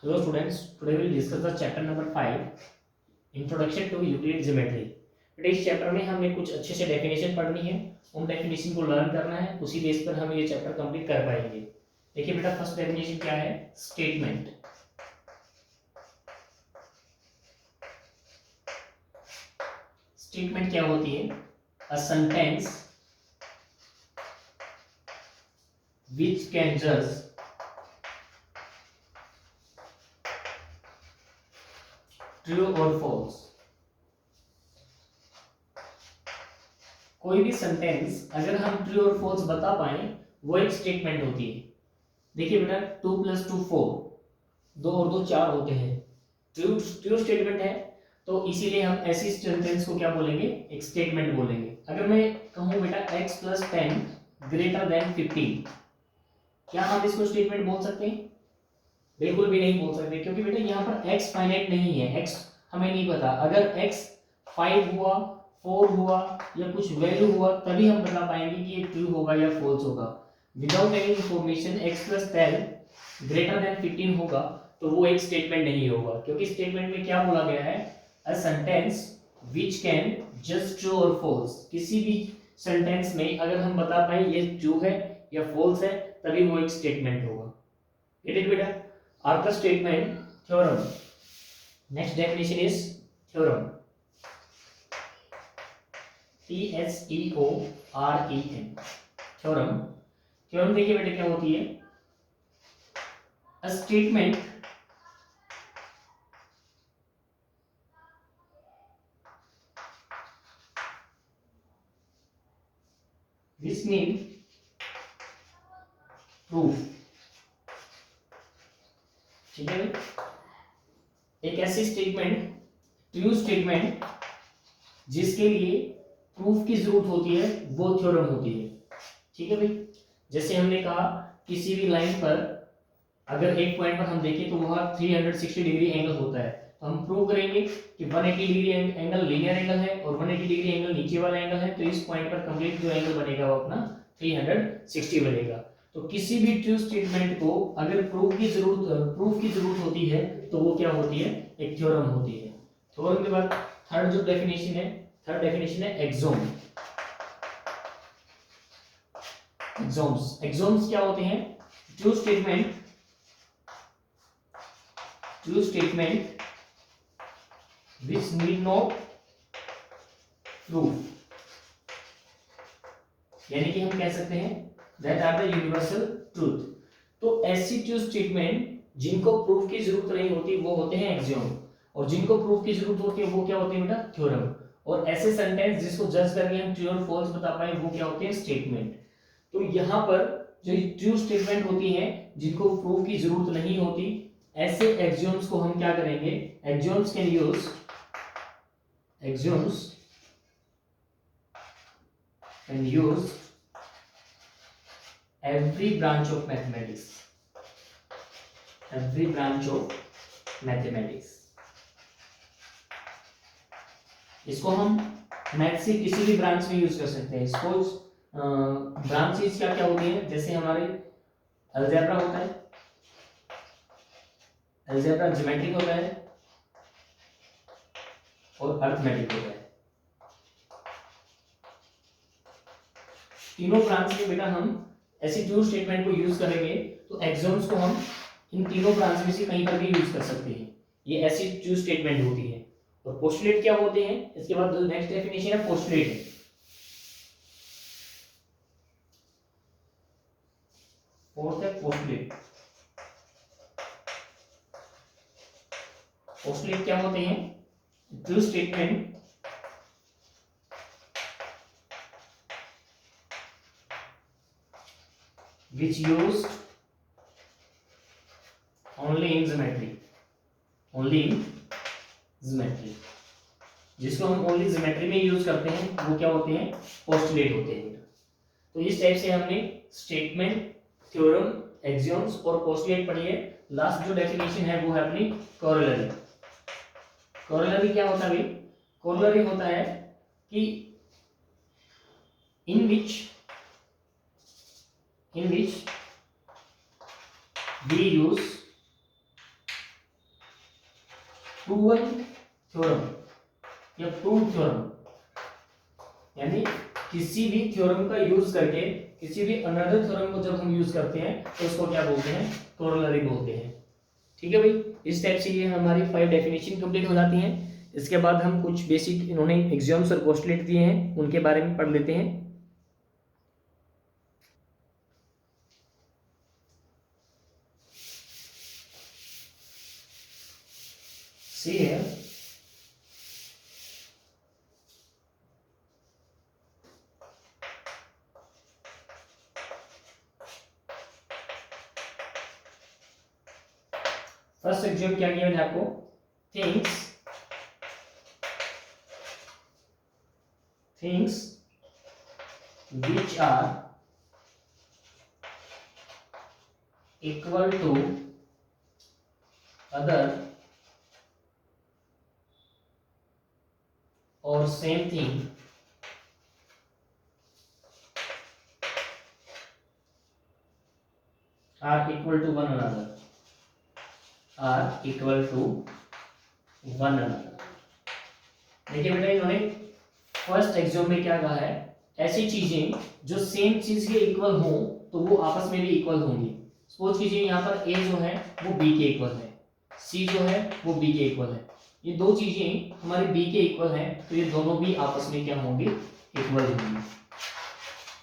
Hello students, today we will discuss the chapter number 5, Introduction to Euclid Geometry. बेटा इस chapter में हमें कुछ अच्छे से डेफिनेशन पढ़नी है, उन डेफिनेशन को लर्न करना है, उसी बेस पर हम ये चैप्टर कंप्लीट कर पाएंगे। देखिए बेटा फर्स्ट डेफिनेशन क्या है, स्टेटमेंट। स्टेटमेंट क्या होती है? अ सेंटेंस विच कैन जज ट्रू और फॉल्स। कोई भी सेंटेंस अगर हम ट्रू और फॉल्स बता पाए वो एक स्टेटमेंट होती है। देखिए बेटा 2 + 2 4, 2 और 2 4 होते हैं, ट्रू ट्रू स्टेटमेंट है, तो इसीलिए हम ऐसी सेंटेंस को क्या बोलेंगे, एक स्टेटमेंट बोलेंगे। अगर मैं कहूँ बेटा x + 10 > 15, क्या हम इसको स्टेटमेंट बोल सकते हैं? बिल्कुल भी नहीं बोल सकते, क्योंकि बेटा यहाँ पर x फाइनाइट नहीं है, x हमें नहीं पता। अगर x 5 हुआ, 4 हुआ या कुछ वैल्यू हुआ तभी हम बता पाएंगे कि ये ट्रू होगा या फॉल्स होगा। विदाउट एनी इंफॉर्मेशन x + 10 > 15 होगा तो वो एक स्टेटमेंट नहीं होगा, क्योंकि स्टेटमेंट में क्या बोला गया है, a sentence which can just true और फॉल्स। किसी भी सेंटेंस में अगर हम बता पाए ये ट्रू है या फॉल्स है तभी वो एक स्टेटमेंट होगा। गेट इट बेटा? After statement, theorem. Next definition is theorem. Theorem. Theorem. Theorem देखिए बेटे क्या होती है? A statement which need proof. ठीक है भाई? एक ऐसी स्टेटमेंट, ट्रू स्टेटमेंट जिसके लिए प्रूफ की जरूरत होती है वो थ्योरम होती है। ठीक है भाई? जैसे हमने कहा किसी भी लाइन पर अगर एक पॉइंट पर हम देखें तो वह 360 डिग्री एंगल होता है, तो हम प्रूव करेंगे कि 180 डिग्री एंगल लीनियर एंगल है और 180 डिग्री एंगल नीचे वाला एंगल है, तो इस पॉइंट पर कंप्लीट जो एंगल बनेगा वो अपना 360 बनेगा। तो किसी भी ट्रू स्टेटमेंट को अगर प्रूफ की जरूरत होती है तो वो क्या होती है, एक थ्योरम होती है। थ्योरम के बाद थर्ड जो डेफिनेशन है एक्सोम। एक्सोम्स क्या होते हैं? True statement which need not proof, यानी कि हम कह सकते हैं that are the universal truth। तो ऐसी ट्रू स्टेटमेंट जिनको प्रूफ की जरूरत नहीं होती वो होते हैं एक्सियोम, और जिनको प्रूफ की जरूरत होती है वो क्या होते हैं बेटा, थ्योरम। और ऐसे सेंटेंस जिसको जज करके हम ट्रू और फॉल्स बता पाए वो क्या होते हैं, स्टेटमेंट। तो यहाँ पर जो ट्रू स्टेटमेंट होती है जिनको प्रूफ की जरूरत नहीं होती, ऐसे एक्सियोम्स को हम क्या करेंगे, एक्सियोम्स can use every branch of mathematics। इसको हम मैथ से किसी भी ब्रांच में यूज कर सकते हैं। सपोज ब्रांचेस क्या क्या होती है, जैसे हमारे अलजेब्रा होता है, अलजेब्रा ज्योमेट्रिक होता है और अरिथमेटिक होता है। तीनों ब्रांच में बेटा हम ऐसी ट्रू स्टेटमेंट को यूज करेंगे तो एक्सोम्स को हम इन तीनों ब्रांच में से कहीं पर भी यूज कर सकते हैं। ये ऐसी ट्रू स्टेटमेंट होती है। और पोस्टुलेट क्या होते हैं, इसके बाद नेक्स्ट डेफिनेशन है पोस्टुलेट। फोर्थ है पोस्टुलेट। पोस्टुलेट क्या होते हैं? True statement which used only in geometry, जिसको हम ओनली ज्योमेट्री में यूज करते हैं वो क्या होते हैं, पोस्टुलेट होते हैं। तो इस टाइप से हमने स्टेटमेंट, थ्योरम, एक्सियोम्स और पोस्टुलेट पढ़ी है। लास्ट जो डेफिनेशन है वो है अपनी कोरोलरी। कोरोलरी क्या होता है भाई? कोरोलरी होता है कि in which we use proven theorem या प्रूव थ्योरम, यानी किसी भी थ्योरम का यूज करके किसी भी अनदर थ्योरम को जब हम यूज करते हैं तो उसको क्या बोलते हैं, कोरोलरी बोलते हैं। ठीक है भाई, इस टाइप से ये हमारी 5 डेफिनेशन कंप्लीट हो जाती हैं। इसके बाद हम कुछ बेसिक इन्होंने एग्जाम्स और पोस्टलेट दिए हैं उनके बारे में पढ़ लेते हैं। सी है फर्स्ट एग्जाम क्या किया मैंने आपको, things which are equal to other or same thing are equal to one another, are equal to one another। देखिए बेटा इन्होंने फर्स्ट एग्जाम में क्या कहा है, ऐसी चीजें जो सेम चीज के इक्वल हो तो वो आपस में भी इक्वल होंगी। सपोज कीजिए यहाँ पर ए जो है वो बी के इक्वल है, सी जो है वो बी के इक्वल है, ये दो चीजें हमारी बी के इक्वल है तो ये दोनों भी आपस में क्या होंगी, इक्वल होंगी।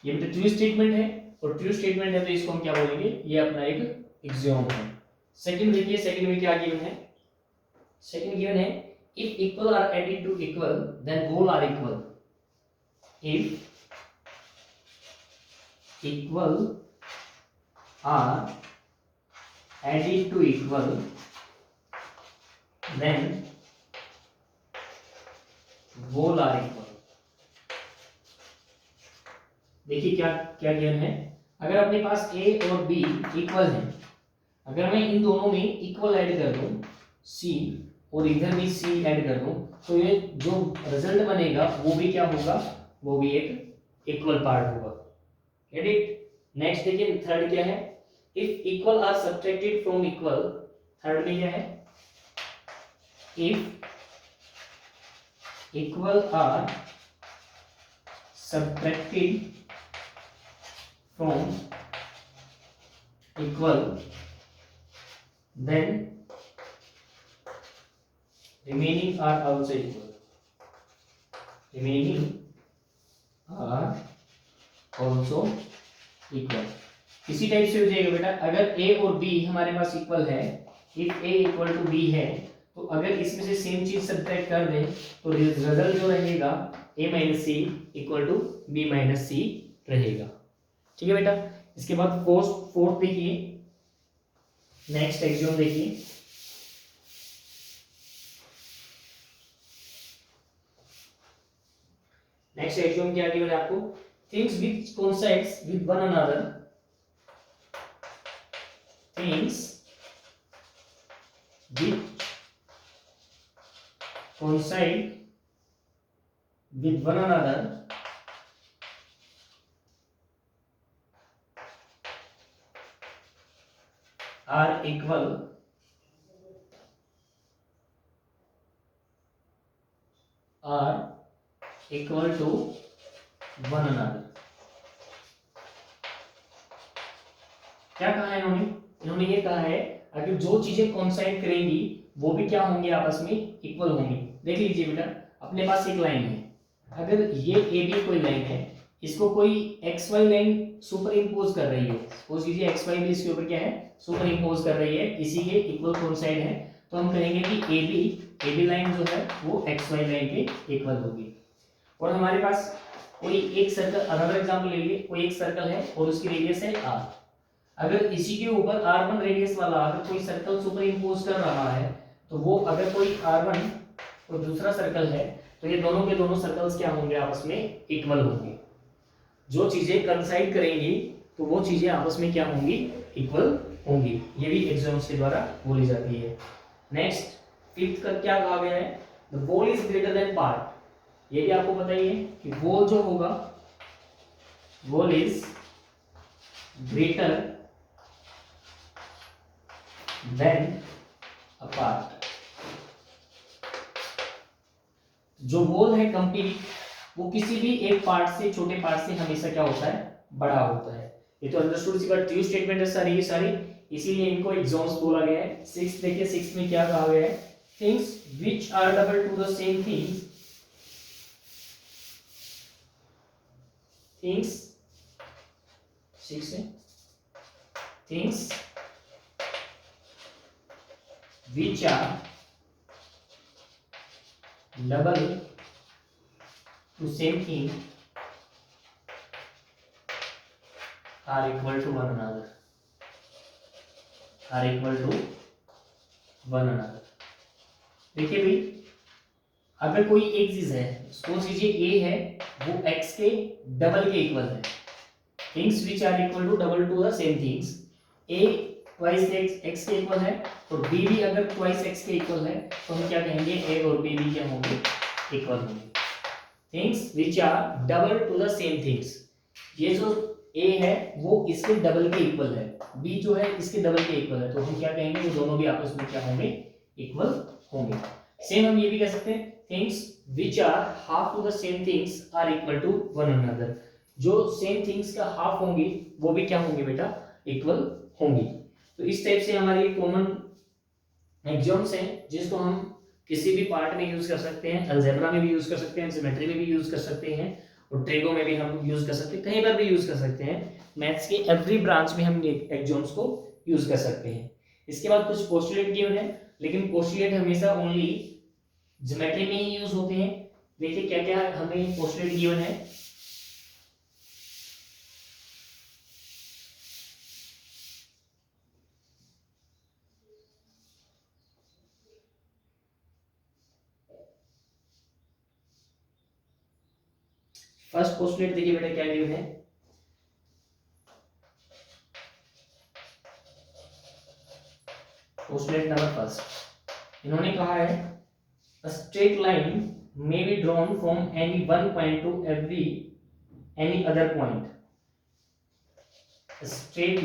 ये बेटा ट्रू स्टेटमेंट है और ट्रू स्टेटमेंट है तो इसको हम क्या बोलेंगे, ये अपना एक एक्सियोम है। सेकंड देखिए, सेकंड में क्या गिवन है, सेकंड गिवन है if equal are added to equal then whole are equal, if equal are added to equal then whole are equal। देखिए क्या क्या गिवन है, अगर अपने पास a और b इक्वल है, अगर मैं इन दोनों में इक्वल ऐड कर दूं c और इधर भी c ऐड कर दूं तो ये जो रिजल्ट बनेगा वो भी क्या होगा, वो भी एक इक्वल पार्ट होगा। Get it. नेक्स्ट देखिए थर्ड क्या है, if equal are subtracted from equal, third में क्या है, if equal are subtracted from equal then remaining are also equal, remaining are also equal। इसी टाइप से हो जाएगा बेटा, अगर a और b हमारे पास इक्वल है, if a equal to b है तो अगर इसमें से सेम चीज सब्ट्रैक्ट कर दें तो रिजल्ट जो रहेगा a minus C equal to b minus C रहेगा। ठीक है बेटा, इसके बाद फोर्थ देखिए, नेक्स्ट एक्सियोम देखिए, नेक्स्ट एक्सियोम क्या गिवन है आपको, things which coincides with one another, things which coincide with one another are equal to one another। क्या कहा है इन्होंने, इन्होंने ये कहा है अगर जो चीजें कोइंसाइड करेंगी वो भी क्या होंगे, आपस में इक्वल होंगी। देख लीजिए बेटा, अपने पास एक लाइन है, अगर ये ए बी कोई लाइन है, इसको कोई x y line superimpose कर रही है, सपोज कीजिए एक्स वाई भी इसके ऊपर क्या है, सुपर इम्पोज कर रही है, इसी के इक्वल कोइंसाइड है, तो हम कहेंगे कि ए बी लाइन जो है वो एक्स वाई लाइन के इक्वल होगी। और हमारे पास कोई एक सर्कल, अनदर एग्जांपल ले लीजिए, कोई एक सर्कल है और उसकी रेडियस है r, अगर इसी के ऊपर r1 रेडियस वाला अगर कोई सर्कल सुपर इम्पोज कर रहा है तो वो अगर कोई r1 और दूसरा सर्कल है तो ये दोनों के दोनों सर्कल्स क्या होंगे, आपस में इक्वल होंगे। जो चीजें कंसाइड करेंगी तो वो चीजें आपस में क्या होंगी, इक्वल होंगी। ये भी एग्जाम्स के द्वारा बोली जाती है। नेक्स्ट फिफ्थ का क्या कहा गया है, the whole is greater than part. ये भी आपको पता ही है कि वोल जो होगा, whole is greater than a part. जो वॉल है कंप्लीट, वो किसी भी एक पार्ट से, छोटे पार्ट से हमेशा क्या होता है, बड़ा होता है। ये तो अंडरस्टूड सी बात, ट्रू स्टेटमेंट है सारी ये सारी, इसीलिए इनको एग्जाम्स बोला गया है। 6 देखिए 6 में क्या कहा गया है, things which are double to the same things, things 6 है, things which are double to same thing are equal to one another, are equal to one another। देखिए भाई, अगर कोई एक चीज है, सपोज कीजिए a है, वो x के डबल के इक्वल है, things which are equal to double to the same things, a twice x के इक्वल है, और b भी अगर ट्वाइस x के इक्वल है, तो हम क्या कहेंगे, a और b भी क्या होंगे, इक्वल होंगे। Things which are double to the same things, ये जो a है वो इसके डबल के इक्वल है, b जो है इसके डबल के इक्वल है, तो हम क्या कहेंगे, वो दोनों भी आपस में क्या होंगे, इक्वल होंगे। सेम हम ये भी कह सकते हैं, things which are half to the same things are equal to one another, जो सेम थिंग्स का हाफ होंगी वो भी क्या होंगे बेटा, इक्वल होंगी। तो इस टाइप से हमारे कॉमन एग्जाम्स हैं जिसको हम किसी भी पार्ट में यूज कर सकते हैं, अलजेब्रा में भी यूज कर सकते हैं, ज्योमेट्री में भी यूज कर सकते हैं, और ट्रिगो में भी हम यूज कर सकते हैं, कहीं पर भी यूज कर सकते हैं। मैथ्स के एवरी ब्रांच में हम एग्जाम्स को यूज कर सकते हैं। इसके बाद कुछ पोस्टुलेट गिवन है, लेकिन पोस्टुलेट हमेशा ओनली ज्योमेट्री में ही यूज होते हैं। देखिए क्या क्या हमें पोस्टुलेट गिवन है। फर्स्ट पोस्टुलेट देखिए बेटा क्या गिवन है, पोस्टुलेट नंबर फर्स्ट, इन्होंने कहा है a straight line may be drawn from any one point to any other point। a straight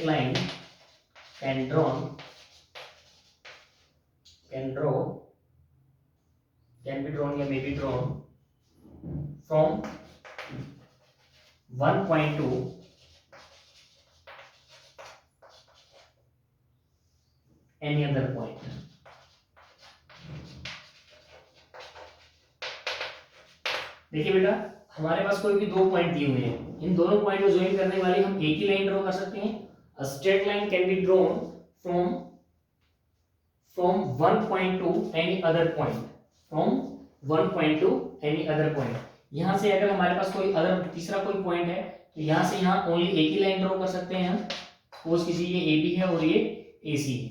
line can draw can be drawn या may be drawn from one point to any other point। देखिए बेटा, हमारे पास कोई भी दो point दिए हुए हैं, इन दोनों पॉइंट को ज्वाइन करने वाली हम एक ही लाइन ड्रॉ कर सकते हैं। a straight line can be drawn from one point to any other point, from one point to any other point। यहां से अगर हमारे पास कोई अदर तीसरा कोई पॉइंट है, तो यहां से यहां ओनली एक ही लाइन ड्रॉ कर सकते हैं हम। सपोज किसी ये AB है और ये AC है,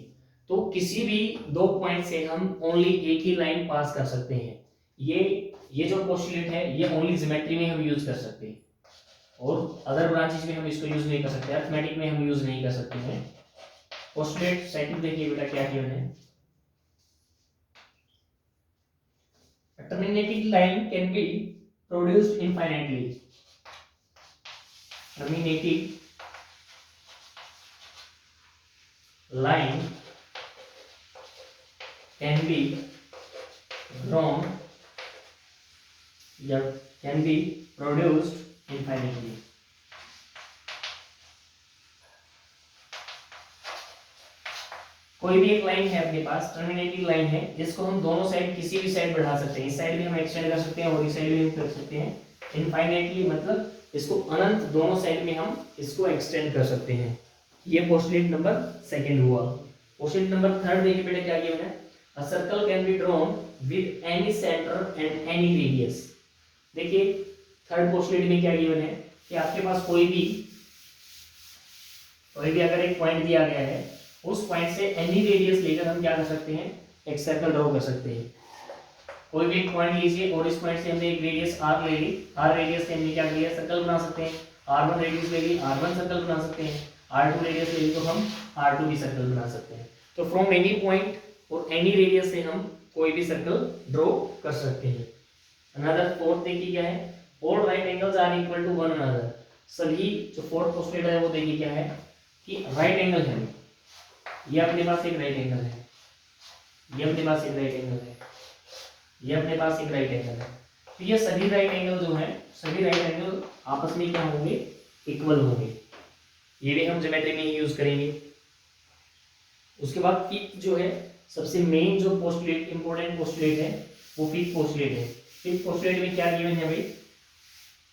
तो किसी भी दो पॉइंट से हम ओनली एक ही लाइन पास कर सकते हैं। ये जो पोस्टुलेट है ये ओनली ज्योमेट्री में हम यूज कर सकते हैं, और अदर ब्रांचेस में हम इसको यूज नहीं कर सकते, अरिथमेटिक में हम यूज नहीं कर सकते हैं। पोस्टुलेट सेकंड देखिए बेटा क्या गिवन है, terminating line can be produced infinitely। terminating line can be drawn या can be produced infinitely। कोई भी एक लाइन है अपने पास, टर्मिनेटिंग लाइन है, जिसको हम दोनों साइड किसी भी साइड बढ़ा सकते हैं, इस साइड भी हम एक्सटेंड कर सकते हैं और इस साइड भी हम कर सकते हैं। इनफाइनाइटली मतलब इसको अनंत, दोनों साइड में हम इसको एक्सटेंड कर सकते हैं। ये पोस्टुलेट नंबर सेकंड हुआ। पोस्टुलेट नंबर थर्ड देखिए बेटा क्या गिवन है, a circle can be drawn with any centre and any radius. देखिए थर्ड पोस्टुलेट में क्या गिवन है कि आपके पास कोई भी अगर एक पॉइंट दिया गया है, उस पॉइंट से एनी रेडियस लेकर हम क्या कर सकते हैं, एक सर्कल ड्रॉ कर सकते हैं। कोई भी एक पॉइंट लीजिए और इस पॉइंट से हमने एक रेडियस r ले ली, r रेडियस से हमने क्या किया, सर्कल बना सकते हैं। r1 रेडियस ले ली, r1 सर्कल बना सकते हैं। r2 रेडियस ले ली तो हम r2 भी सर्कल बना सकते हैं। तो फ्रॉम एनी पॉइंट और एनी रेडियस से हम कोई भी सर्कल ड्रॉ कर सकते हैं। अनदर फोर्थ देखिए क्या है, all right angles are equal to one another. सभी जो फोर्थ पोस्टुलेट है वो देखिए क्या है कि राइट एंगल है, ये अपने पास एक राइट एंगल है, ये अपने पास एक राइट एंगल है, ये अपने पास एक राइट एंगल है। तो ये सभी राइट एंगल जो है, सभी राइट एंगल आपस में क्या होंगे, इक्वल होंगे। ये भी हम ज्योमेट्री में ही यूज करेंगे। उसके बाद फिफ्थ जो है, सबसे मेन जो पोस्टुलेट, इंपॉर्टेंट पोस्टुलेट है, वो फिफ्थ पोस्टुलेट है। फिफ्थ पोस्टुलेट में क्या गिवन है भाई,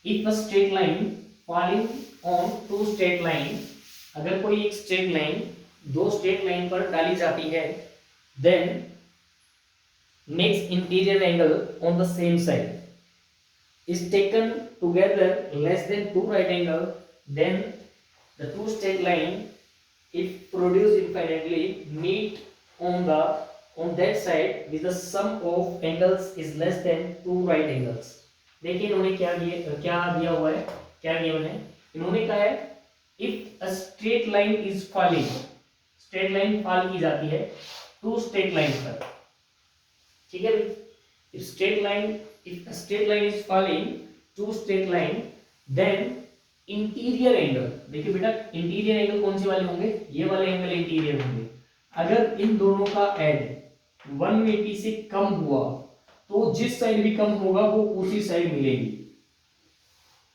if a straight line falling on two straight line, अगर कोई एक स्ट्रेट लाइन दो स्ट्रेट लाइन पर डाली जाती है, then makes interior angle on the same side is taken together less than two right angle, then the two straight line if produced infinitely meet on that side with the sum of angles is less than two right angles। देखिए इन्होंने क्या दिया हुआ है, क्या given है, इन्होंने कहा है if a straight line is falling, straight line fall की जाती है टू स्ट्रेट लाइन पर, ठीक है भाई। if a straight line is falling to straight line, then interior angle, देखिए बेटा इंटीरियर एंगल कौन से वाले होंगे, ये वाले एंगल इंटीरियर होंगे। अगर इन दोनों का एड 180 से कम हुआ तो जिस साइड भी कम होगा वो उसी साइड मिलेगी।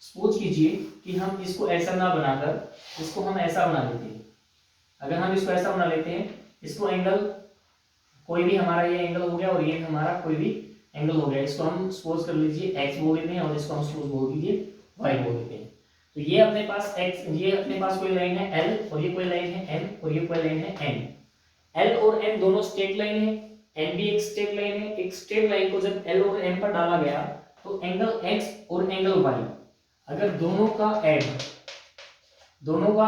सपोज कीजिए कि हम इसको ऐसा ना बनाकर इसको हम ऐसा बना लेते हैं। अगर हम इसको ऐसा बना लेते हैं, इसको एंगल कोई भी हमारा ये एंगल हो गया और ये हमारा कोई भी एंगल हो गया, इसको हम सपोज कर लीजिए x बोल देते हैं और इसको हम सपोज बोल दीजिए y बोल देते हैं। तो ये अपने पास x, ये अपने पास कोई लाइन है l और ये कोई लाइन है m और ये कोई लाइन है n। l और m दोनों स्ट्रेट लाइन है, n भी एक स्ट्रेट लाइन है। एक स्ट्रेट लाइन को जब l और m पर डाला गया तो एंगल x और एंगल y, अगर दोनों का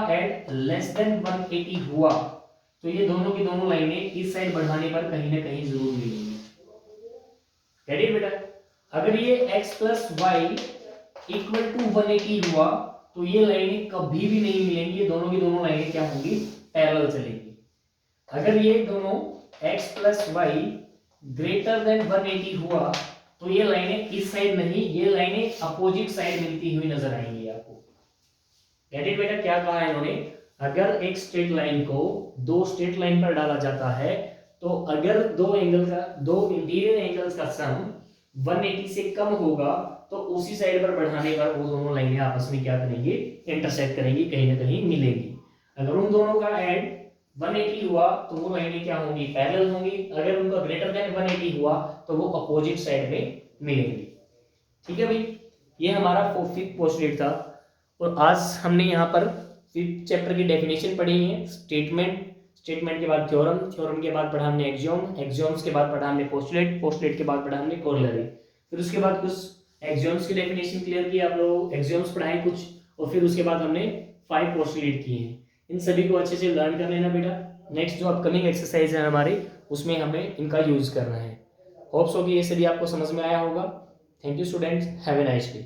ऐड लेस देन 180 हुआ तो ये दोनों की दोनों लाइनें इस साइड बढ़ाने पर कहीं ना कहीं जरूर मिलेंगी। गेट इट बेटा। अगर ये x plus y equal to 180 हुआ तो ये लाइनें कभी भी नहीं मिलेंगी, ये दोनों की दोनों लाइनें क्या होंगी, पैरेलल चलेंगी। अगर ये दोनों x plus y greater than 180 हुआ तो ये लाइनें इस साइड नहीं, ये लाइनें अपोजिट साइड मिलती हुई नजर आएंगी आपको। गेट इट बेटा। क्या कहा है इन्होंने, अगर एक स्ट्रेट लाइन को दो स्ट्रेट लाइन पर डाला जाता है तो अगर दो इंटीरियर एंगल्स का सम 180 से कम होगा तो उसी साइड पर बढ़ाने पर वो दोनों लाइनें आपस में क्या करेंगे, इंटरसेक्ट करेंगी, कहीं ना कहीं मिलेंगी। अगर उन दोनों का ऐड 180 हुआ तो वो लाइनें क्या होंगी, पैरेलल होंगी। अगर उनका ग्रेटर देन 180 हुआ तो वो अपोजिट साइड में मिलेंगी। ठीक है भाई, ये हमारा फिफ्थ पोस्टुलेट था। और आज हमने यहाँ पर फिफ्थ चैप्टर की डेफिनेशन पढ़ी है, स्टेटमेंट के बाद थ्योरम के बाद पढ़ा हमने एक्सियोम्स के बाद पढ़ा हमने पोस्टुलेट के बाद पढ़ा हमने कोरोलरी। फिर उसके बाद कुछ एक्सियोम्स की डेफिनेशन क्लियर की, आप लोग एक्सियोम्स पढ़ाए कुछ, और फिर उसके बाद हमने 5 पोस्टुलेट किए हैं। इन सभी को अच्छे से लर्न कर लेना बेटा। नेक्स्ट जो अपकमिंग एक्सरसाइज है हमारे, उसमें हमें इनका यूज करना है। होप्स हो कि ये सभी आपको समझ में आया होगा। Thank you students, have a nice day.